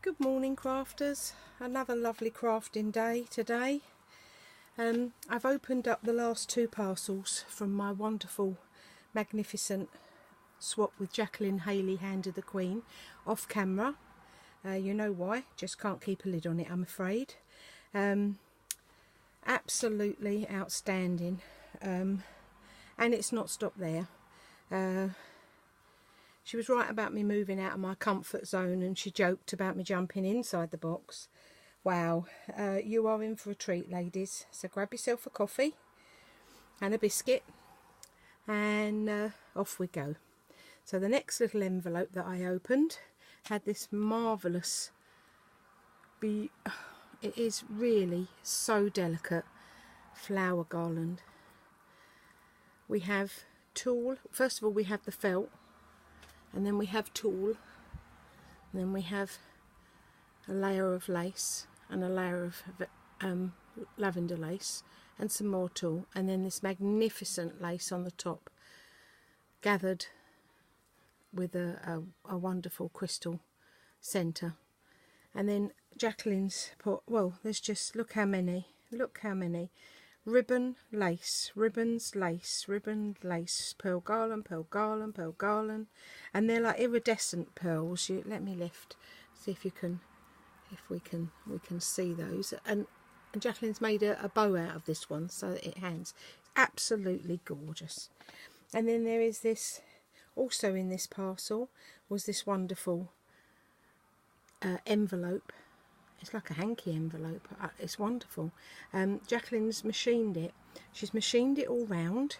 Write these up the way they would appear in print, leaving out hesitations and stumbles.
Good morning, crafters. Another lovely crafting day today. I've opened up the last two parcels from my wonderful, magnificent Swap with Jacqueline Haley Hand of the Queen off camera. You know why, just can't keep a lid on it, I'm afraid. Absolutely outstanding. And it's not stopped there. She was right about me moving out of my comfort zone, and she joked about me jumping inside the box. Wow, you are in for a treat, ladies. So grab yourself a coffee and a biscuit and off we go. So the next little envelope that I opened had this marvellous, it is really so delicate, flower garland. We have tulle. First of all, we have the felt. And then we have tulle, and then we have a layer of lace and a layer of lavender lace and some more tulle, and then this magnificent lace on the top, gathered with a wonderful crystal centre. And then Jacqueline's put, well, there's just, look how many, ribbon, lace, ribbons, lace, ribbon, lace, pearl garland, pearl garland, pearl garland, and they're like iridescent pearls. Let me lift, see if we can see those. And Jacqueline's made a bow out of this one, so that it hangs. It's absolutely gorgeous. And then there is this, also in this parcel was this wonderful envelope. It's like a hanky envelope. It's wonderful. Jacqueline's machined it. She's machined it all round,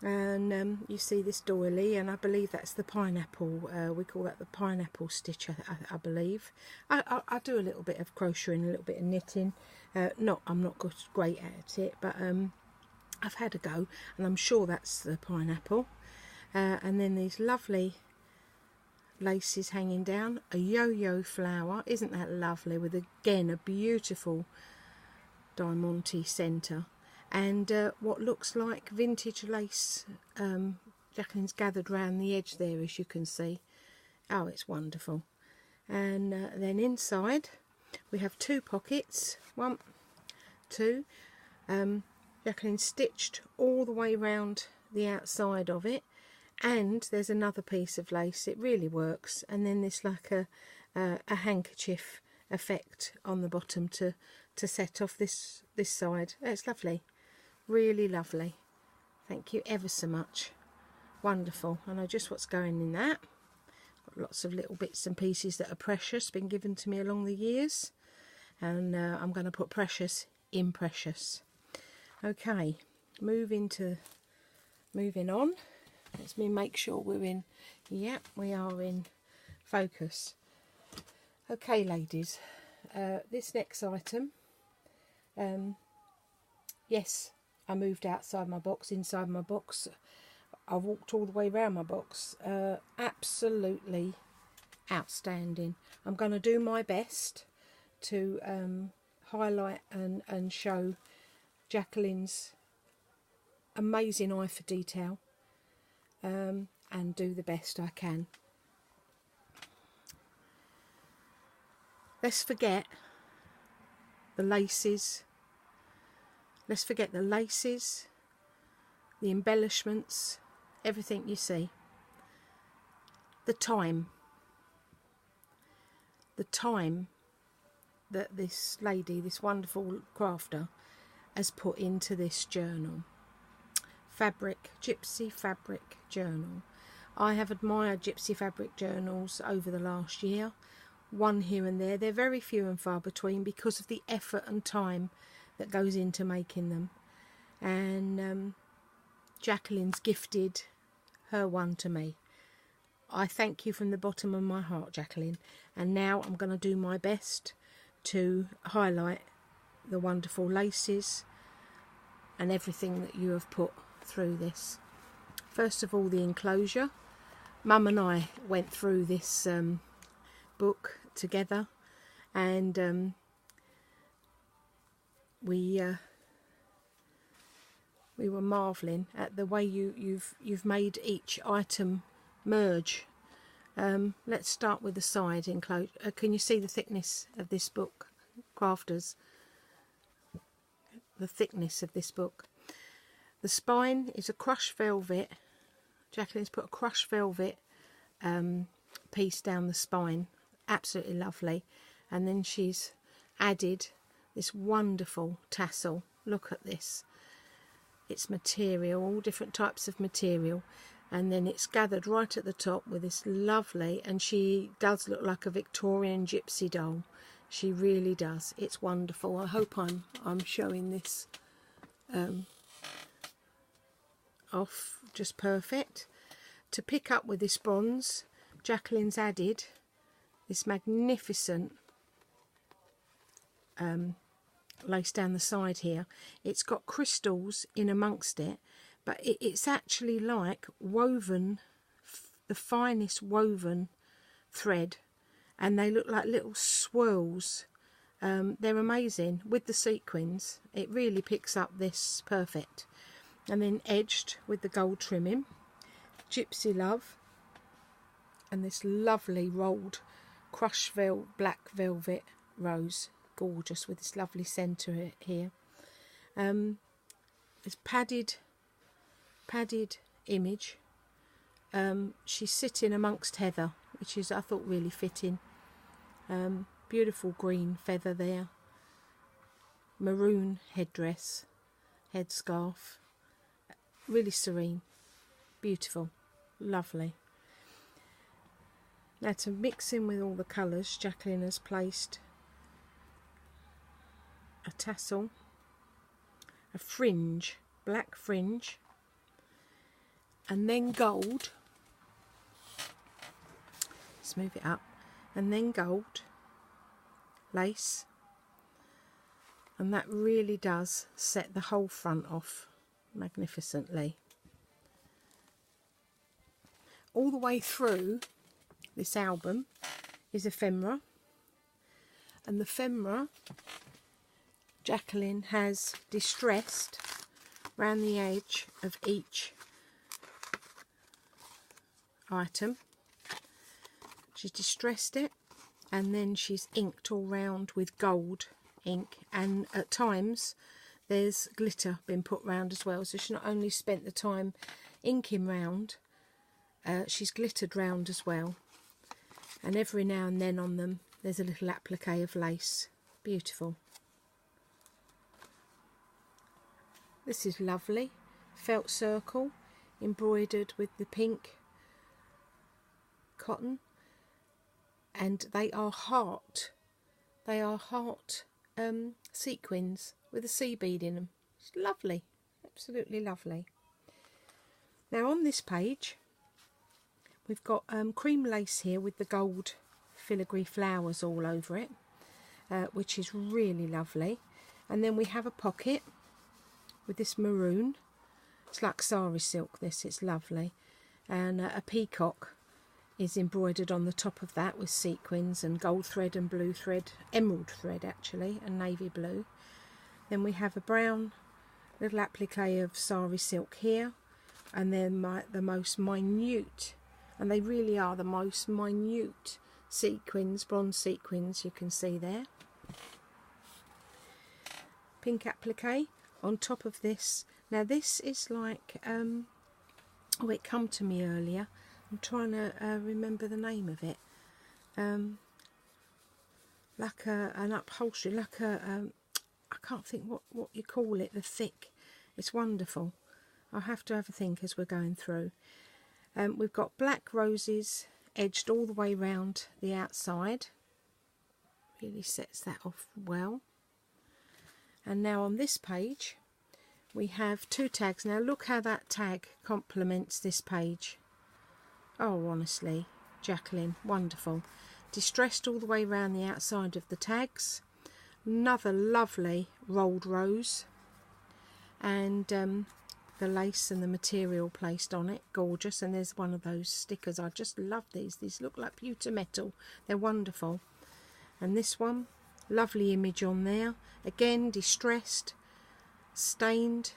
and you see this doily, and I believe that's the pineapple. We call that the pineapple stitch, I believe. I do a little bit of crocheting, a little bit of knitting. I'm not great at it, but I've had a go, and I'm sure that's the pineapple. And then these lovely laces hanging down, a yo-yo flower, isn't that lovely, with again a beautiful diamante centre, and what looks like vintage lace. Jacqueline's gathered round the edge there, as you can see. Oh, it's wonderful. And then inside we have two pockets, one, two. Jacqueline stitched all the way round the outside of it. And there's another piece of lace. It really works. And then there's like a handkerchief effect on the bottom to set off this side. Oh, it's lovely, really lovely. Thank you ever so much. Wonderful. I know just what's going in that. Got lots of little bits and pieces that are precious, been given to me along the years, and I'm going to put precious in precious. Okay, moving on. Let's make sure we're in. Yep, we are in focus. Okay, ladies, this next item, yes, I moved outside my box, inside my box. I walked all the way around my box. Absolutely outstanding. I'm going to do my best to highlight and show Jacqueline's amazing eye for detail. And do the best I can. Let's forget the laces. Let's forget the laces, the embellishments, everything you see. The time that this lady, this wonderful crafter, has put into this journal. Gypsy fabric journal. I have admired gypsy fabric journals over the last year, one here and there. They're very few and far between because of the effort and time that goes into making them. And Jacqueline's gifted her one to me. I thank you from the bottom of my heart, Jacqueline. And now I'm going to do my best to highlight the wonderful laces and everything that you have put through this. First of all, the enclosure. Mum and I went through this book together, and we were marvelling at the way you've made each item merge Let's start with the side enclosure. Can you see the thickness of this book, Crafters? The thickness of this book. The spine is a crushed velvet. Jacqueline's put a crushed velvet piece down the spine. Absolutely lovely. And then she's added this wonderful tassel. Look at this. It's material, all different types of material. And then it's gathered right at the top with this lovely, and she does look like a Victorian gypsy doll. She really does. It's wonderful. I hope I'm showing this off just perfect. To pick up with this bronze, Jacqueline's added this magnificent lace down the side here. It's got crystals in amongst it, but it's actually like woven, the finest woven thread, and they look like little swirls. They're amazing with the sequins. It really picks up this perfect. And then edged with the gold trimming, Gypsy Love, and this lovely rolled crushed black velvet rose, gorgeous, with this lovely centre here. It's padded image. She's sitting amongst heather, which is, I thought, really fitting. Beautiful green feather there, maroon headdress, headscarf, really serene, beautiful, lovely. Now, to mix in with all the colours, Jacqueline has placed a tassel, a fringe, black fringe, and then gold. Let's move it up. And then gold lace, and that really does set the whole front off magnificently. All the way through this album is ephemera, and the ephemera Jacqueline has distressed around the edge of each item. She's distressed it, and then she's inked all round with gold ink, and at times there's glitter been put round as well. So she's not only spent the time inking round, she's glittered round as well. And every now and then on them there's a little applique of lace. Beautiful. This is lovely. Felt circle embroidered with the pink cotton, and they are heart sequins with a sea bead in them. It's lovely, absolutely lovely. Now on this page we've got cream lace here with the gold filigree flowers all over it, which is really lovely. And then we have a pocket with this maroon. It's like sari silk, this, it's lovely. And a peacock is embroidered on the top of that with sequins and gold thread and blue thread, emerald thread actually, and navy blue. Then we have a brown little applique of sari silk here, and then the most minute, and they really are the most minute sequins, bronze sequins you can see there. Pink applique on top of this. Now this is like, oh, it come to me earlier. I'm trying to remember the name of it. Like an upholstery, like I can't think what you call it, the thick. It's wonderful. I'll have to have a think as we're going through. We've got black roses edged all the way round the outside. Really sets that off well. And now on this page we have two tags. Now look how that tag complements this page. Oh, honestly, Jacqueline, wonderful. Distressed all the way around the outside of the tags. Another lovely rolled rose, and the lace and the material placed on it, gorgeous. And there's one of those stickers. I just love these. These look like pewter metal. They're wonderful. And this one, lovely image on there. Again, distressed, stained,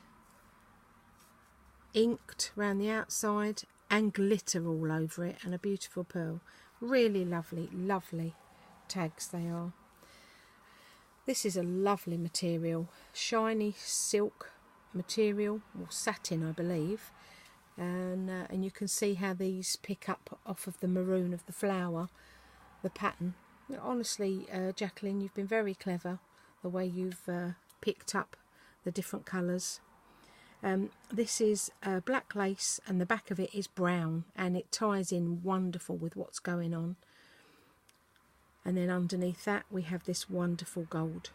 inked around the outside, and glitter all over it, and a beautiful pearl. Really lovely, lovely tags they are. This is a lovely material, shiny silk material, or satin I believe, and you can see how these pick up off of the maroon of the flower, the pattern. Honestly, Jacqueline, you've been very clever the way you've picked up the different colours. This is black lace, and the back of it is brown, and it ties in wonderful with what's going on. And then underneath that we have this wonderful gold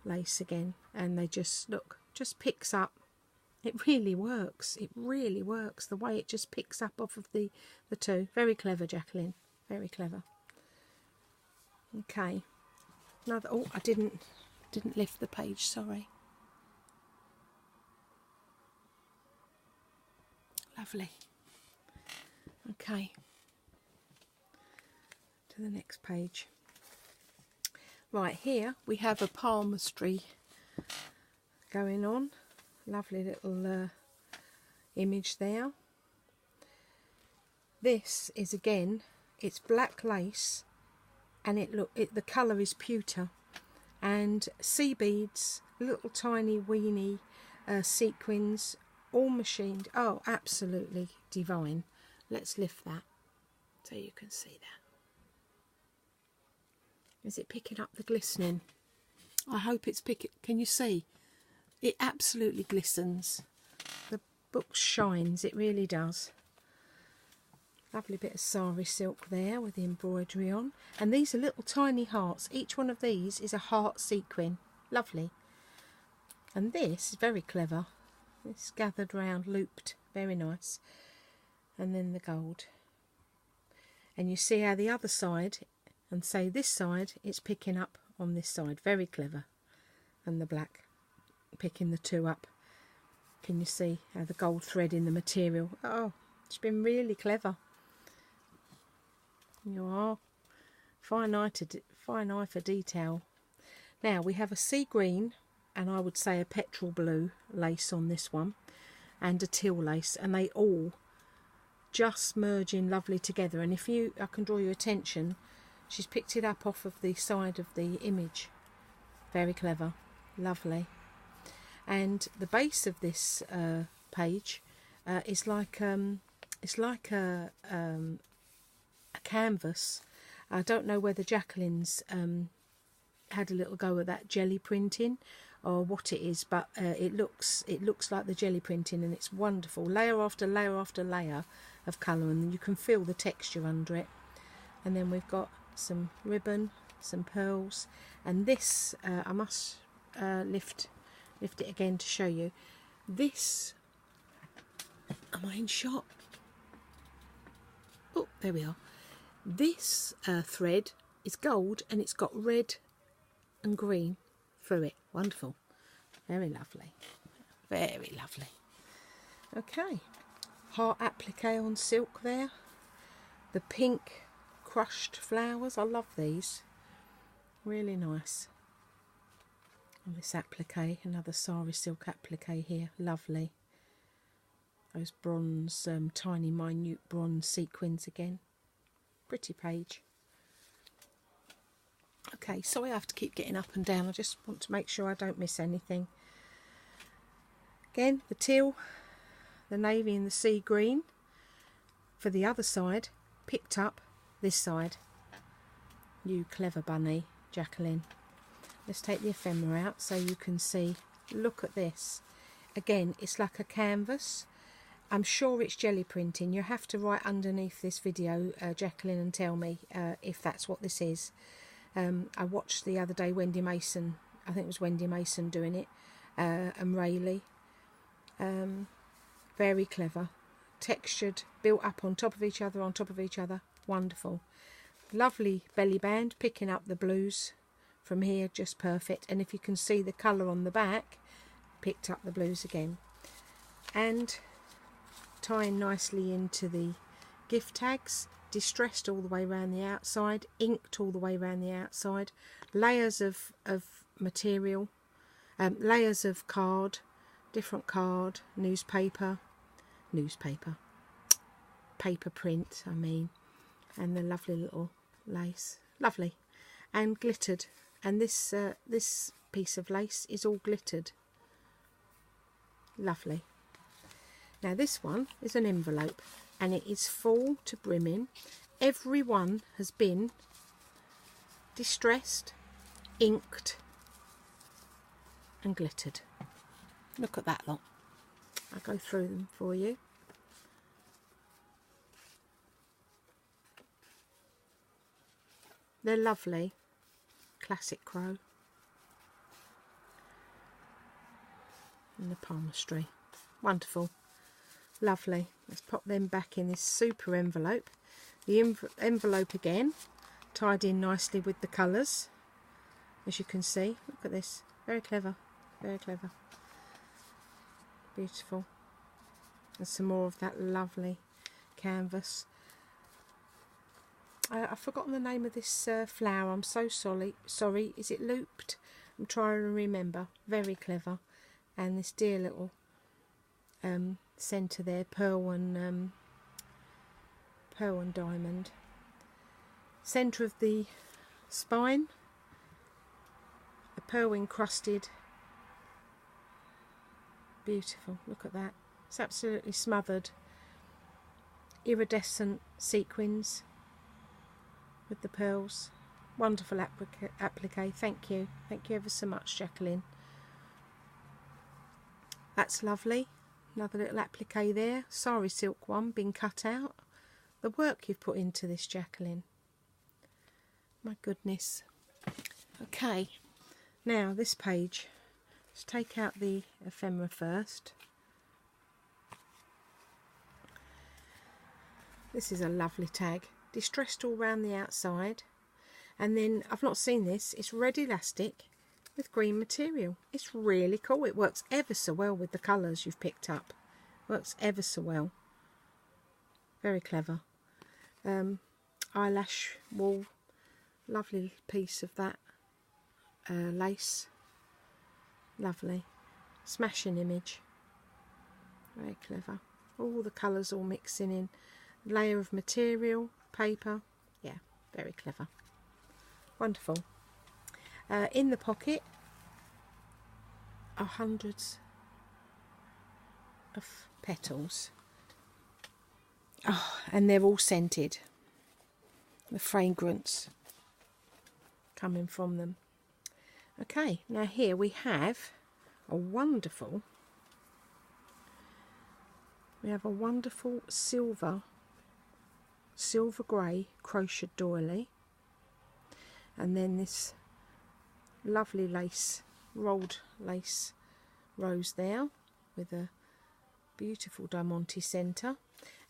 lace again, and they just, look, just picks up. It really works. It really works, the way it just picks up off of the two. Very clever, Jacqueline. Very clever. Okay. Another, oh, I didn't lift the page, sorry. Lovely. Okay. To the next page. Right, here we have a palmistry going on. Lovely little image there. This is, again, it's black lace, and the colour is pewter, and sea beads, little tiny weeny sequins, all machined. Oh, absolutely divine. Let's lift that so you can see that. Is it picking up the glistening? I hope it's picking. Can you see? It absolutely glistens. The book shines, it really does. Lovely bit of sari silk there with the embroidery on. And these are little tiny hearts. Each one of these is a heart sequin. Lovely. And this is very clever. It's gathered round, looped. Very nice. And then the gold. And you see how the other side, and say this side, it's picking up on this side. Very clever. And the black picking the two up. Can you see how the gold thread in the material? Oh, it's been really clever. You are. Fine eye for detail. Now we have a sea green, and I would say a petrol blue lace on this one, and a teal lace, and they all just merge in lovely together. And if I can draw your attention, she's picked it up off of the side of the image. Very clever. Lovely. And the base of this page is like a canvas. I don't know whether Jacqueline's had a little go at that jelly printing or what it is, but it looks like the jelly printing, and it's wonderful. Layer after layer after layer of colour, and you can feel the texture under it. And then we've got some ribbon, some pearls, and this I must lift it again to show you. This, am I in shot? Oh, there we are. This thread is gold, and it's got red and green through it. Wonderful. Very lovely. Very lovely. Okay. Heart applique on silk there. The pink crushed flowers. I love these. Really nice. And this applique, another sari silk applique here. Lovely. Those bronze, tiny minute bronze sequins again. Pretty page. Okay, sorry I have to keep getting up and down. I just want to make sure I don't miss anything. Again, the teal, the navy and the sea green for the other side, picked up this side. You clever bunny, Jacqueline. Let's take the ephemera out so you can see. Look at this. Again, it's like a canvas. I'm sure it's jelly printing. You have to write underneath this video, Jacqueline, and tell me if that's what this is. I watched the other day Wendy Mason, I think it was Wendy Mason doing it, and Rayleigh. Very clever. Textured, built up on top of each other, Wonderful. Lovely belly band, picking up the blues from here, just perfect. And if you can see the colour on the back, picked up the blues again. And tying nicely into the gift tags, distressed all the way around the outside, inked all the way around the outside, layers of material, layers of card, different card, newspaper, paper print, I mean, and the lovely little lace, lovely, and glittered. And this this piece of lace is all glittered, lovely. Now this one is an envelope, and it is full to brimming. Every one has been distressed, inked, and glittered. Look at that lot. I'll go through them for you. They're lovely. Classic crow. And the palmistry. Wonderful. Lovely. Let's pop them back in this super envelope. The envelope again, tied in nicely with the colours. As you can see. Look at this. Very clever. Very clever. Beautiful. And some more of that lovely canvas. I've forgotten the name of this flower. I'm so sorry. Is it looped? I'm trying to remember. Very clever. And this dear little centre there, pearl and diamond. Centre of the spine, a pearl encrusted. Beautiful. Look at that. It's absolutely smothered. Iridescent sequins with the pearls. Wonderful applique. Thank you ever so much, Jacqueline. That's lovely. Another little applique there. Sari silk one been cut out. The work you've put into this, Jacqueline, my goodness. Okay, now this page, let's take out the ephemera first. This is a lovely tag, distressed all round the outside, and then I've not seen this, it's red elastic with green material. It's really cool. It works ever so well with the colours you've picked up. Works ever so well. Very clever. Eyelash wool, lovely piece of that lace. Lovely. Smashing image. Very clever. All the colours all mixing in. Layer of material, paper. Yeah, very clever. Wonderful. In the pocket are hundreds of petals. Oh, and they're all scented. The fragrance coming from them. Okay, now here we have a wonderful silver grey crochet doily, and then this lovely lace, rolled lace rose there with a beautiful diamante centre,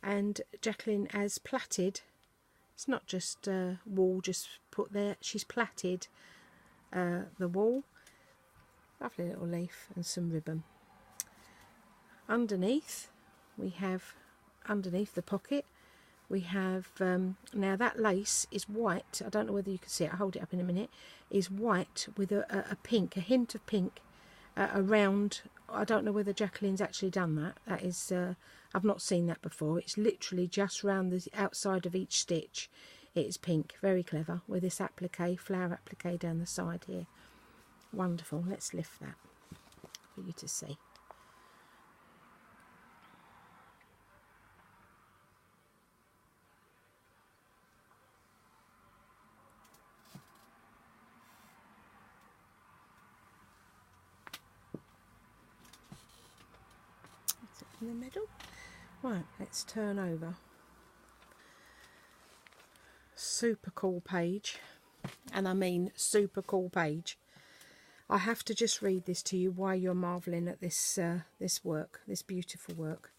and Jacqueline has plaited. It's not just wool just put there, she's plaited the wool. Lovely little leaf and some ribbon. Underneath we have, underneath the pocket we have, now that lace is white. I don't know whether you can see it, I'll hold it up in a minute. Is white with a pink, a hint of pink around. I don't know whether Jacqueline's actually done that. That is, I've not seen that before. It's literally just round the outside of each stitch. It is pink. Very clever with this applique, flower applique down the side here. Wonderful. Let's lift that for you to see. In the middle. Right, let's turn over. Super cool page, and I mean super cool page. I have to just read this to you while you're marvelling at this this work, this beautiful work.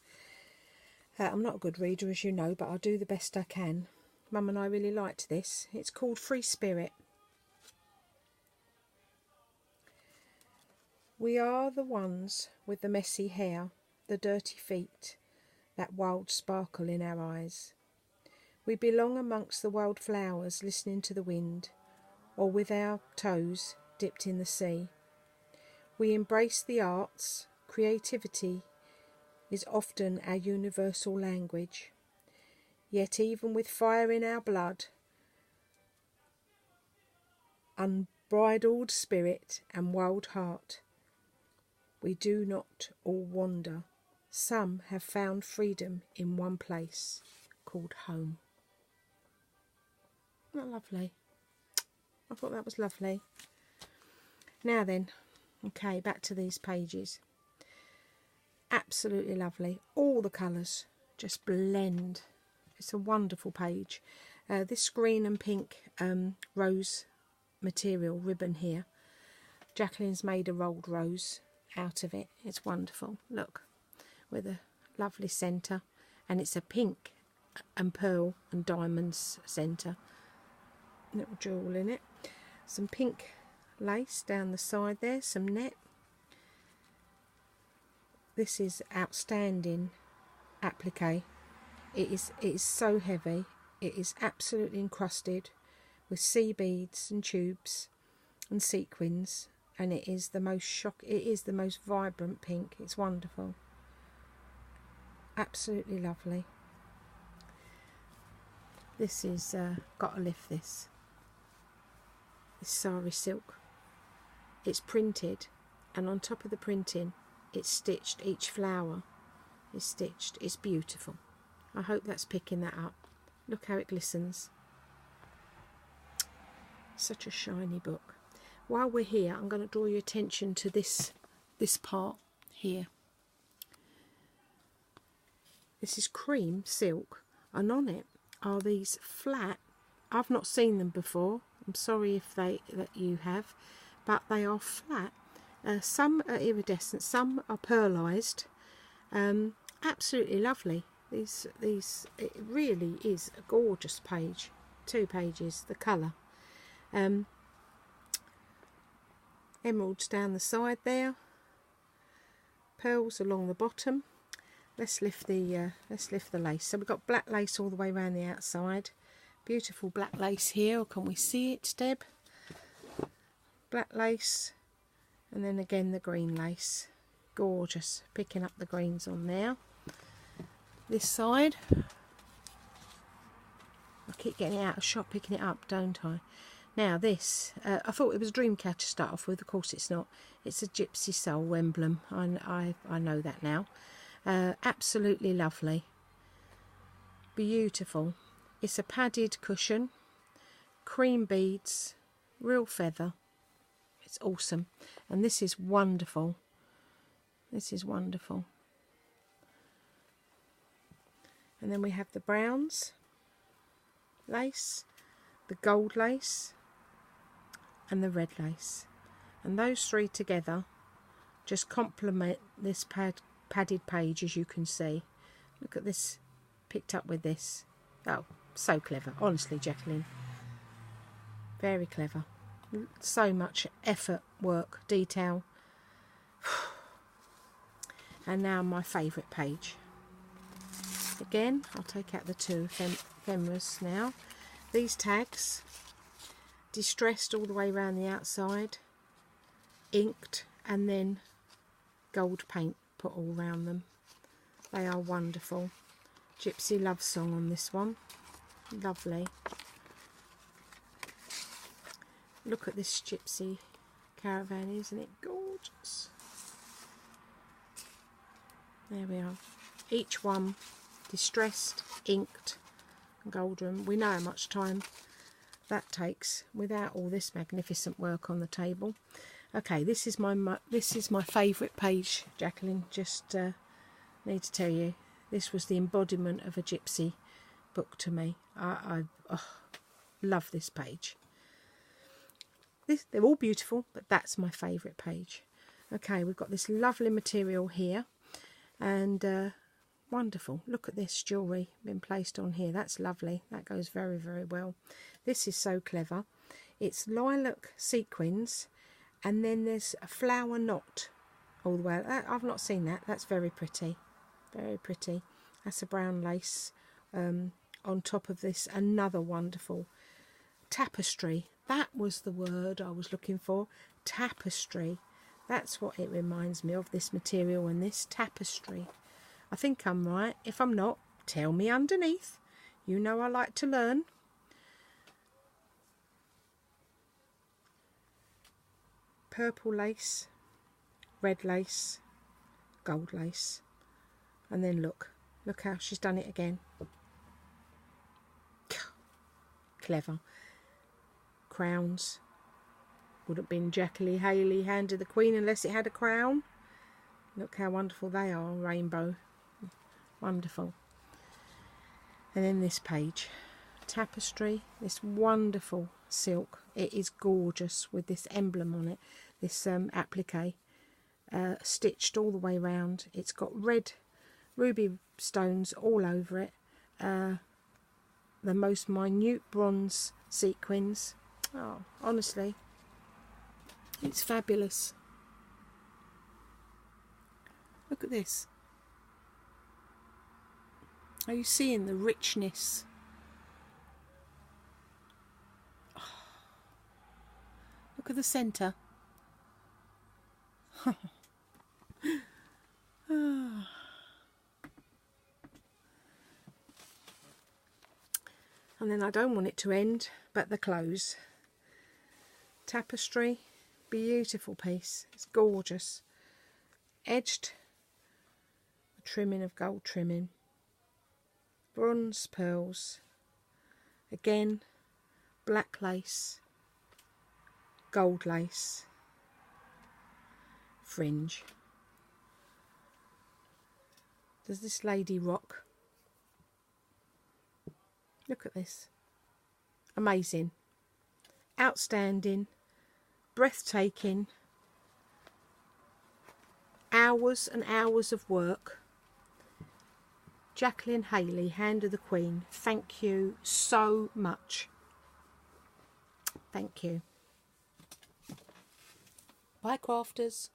I'm not a good reader, as you know, but I'll do the best I can. Mum and I really liked this. It's called Free Spirit. We are the ones with the messy hair, the dirty feet, that wild sparkle in our eyes. We belong amongst the wild flowers, listening to the wind, or with our toes dipped in the sea. We embrace the arts. Creativity is often our universal language. Yet even with fire in our blood, unbridled spirit and wild heart, we do not all wander. Some have found freedom in one place called home. Isn't that lovely? I thought that was lovely. Now then, okay, back to these pages. Absolutely lovely. All the colours just blend. It's a wonderful page. This green and pink rose material ribbon here, Jacqueline's made a rolled rose out of it. It's wonderful. Look, with a lovely centre, and it's a pink and pearl and diamonds centre. Little jewel in it. Some pink lace down the side there, some net. This is outstanding applique. It is so heavy. It is absolutely encrusted with sea beads and tubes and sequins, and it is the most vibrant pink. It's wonderful. Absolutely lovely. This is gotta lift this. This sari silk. It's printed, and on top of the printing it's stitched. Each flower is stitched. It's beautiful. I hope that's picking that up. Look how it glistens. Such a shiny book. While we're here, I'm going to draw your attention to this part here. This is cream silk, and on it are these flat, I've not seen them before, I'm sorry if that you have, but they are flat. Some are iridescent, some are pearlised. Absolutely lovely. It really is a gorgeous page. 2 pages, the colour. Emeralds down the side there, pearls along the bottom. Let's lift the lace. So we've got black lace all the way around the outside. Beautiful black lace here. Or can we see it, Deb? Black lace, and then again the green lace. Gorgeous. Picking up the greens on there. This side. I keep getting it out of shot, picking it up, don't I? Now this, I thought it was a dream catcher to start off with. Of course it's not. It's a gypsy soul emblem. I know that now. Absolutely lovely. Beautiful. It's a padded cushion. Cream beads. Real feather. It's awesome. And this is wonderful. This is wonderful. And then we have the browns lace, the gold lace, and the red lace. And those 3 together just complement this padded page, as you can see. Look at this, picked up with this. Oh, so clever. Honestly, Jacqueline. Very clever. So much effort, work, detail. And now my favourite page. Again, I'll take out the 2 ephemeras now. These tags, distressed all the way around the outside, inked, and then gold paint put all around them. They are wonderful. Gypsy love song on this one. Lovely. Look at this gypsy caravan, isn't it gorgeous? There we are. Each one distressed, inked, golden. We know how much time that takes without all this magnificent work on the table. Okay, this is my favourite page, Jacqueline. Just need to tell you, this was the embodiment of a gypsy book to me. I love this page. They're all beautiful, but that's my favourite page. Okay, we've got this lovely material here, and wonderful. Look at this jewellery been placed on here. That's lovely. That goes very, very well. This is so clever. It's lilac sequins, and then there's a flower knot all the way. I've not seen that. That's very pretty. Very pretty. That's a brown lace on top of this. Another wonderful tapestry. That was the word I was looking for. Tapestry. That's what it reminds me of, this material and this tapestry. I think I'm right. If I'm not, tell me underneath. You know I like to learn. Purple lace, red lace, gold lace. And then look how she's done it again. Clever. Crowns. Would have been Jacqueline Haley, Hand of the Queen, unless it had a crown. Look how wonderful they are, rainbow. Wonderful. And then this page, tapestry, this wonderful silk. It is gorgeous with this emblem on it, this applique, stitched all the way round. It's got red ruby stones all over it, the most minute bronze sequins. Oh, honestly, it's fabulous. Look at this. Are you seeing the richness? Oh, look at the centre. And then I don't want it to end, but the close. Tapestry, beautiful piece. It's gorgeous. Edged, trimming of gold trimming. Bronze pearls. Again, black lace. Gold lace. Fringe. Does this lady rock? Look at this. Amazing. Outstanding. Breathtaking. Hours and hours of work. Jacqueline Haley, Hand of the Queen. Thank you so much. Thank you. Bye, crafters.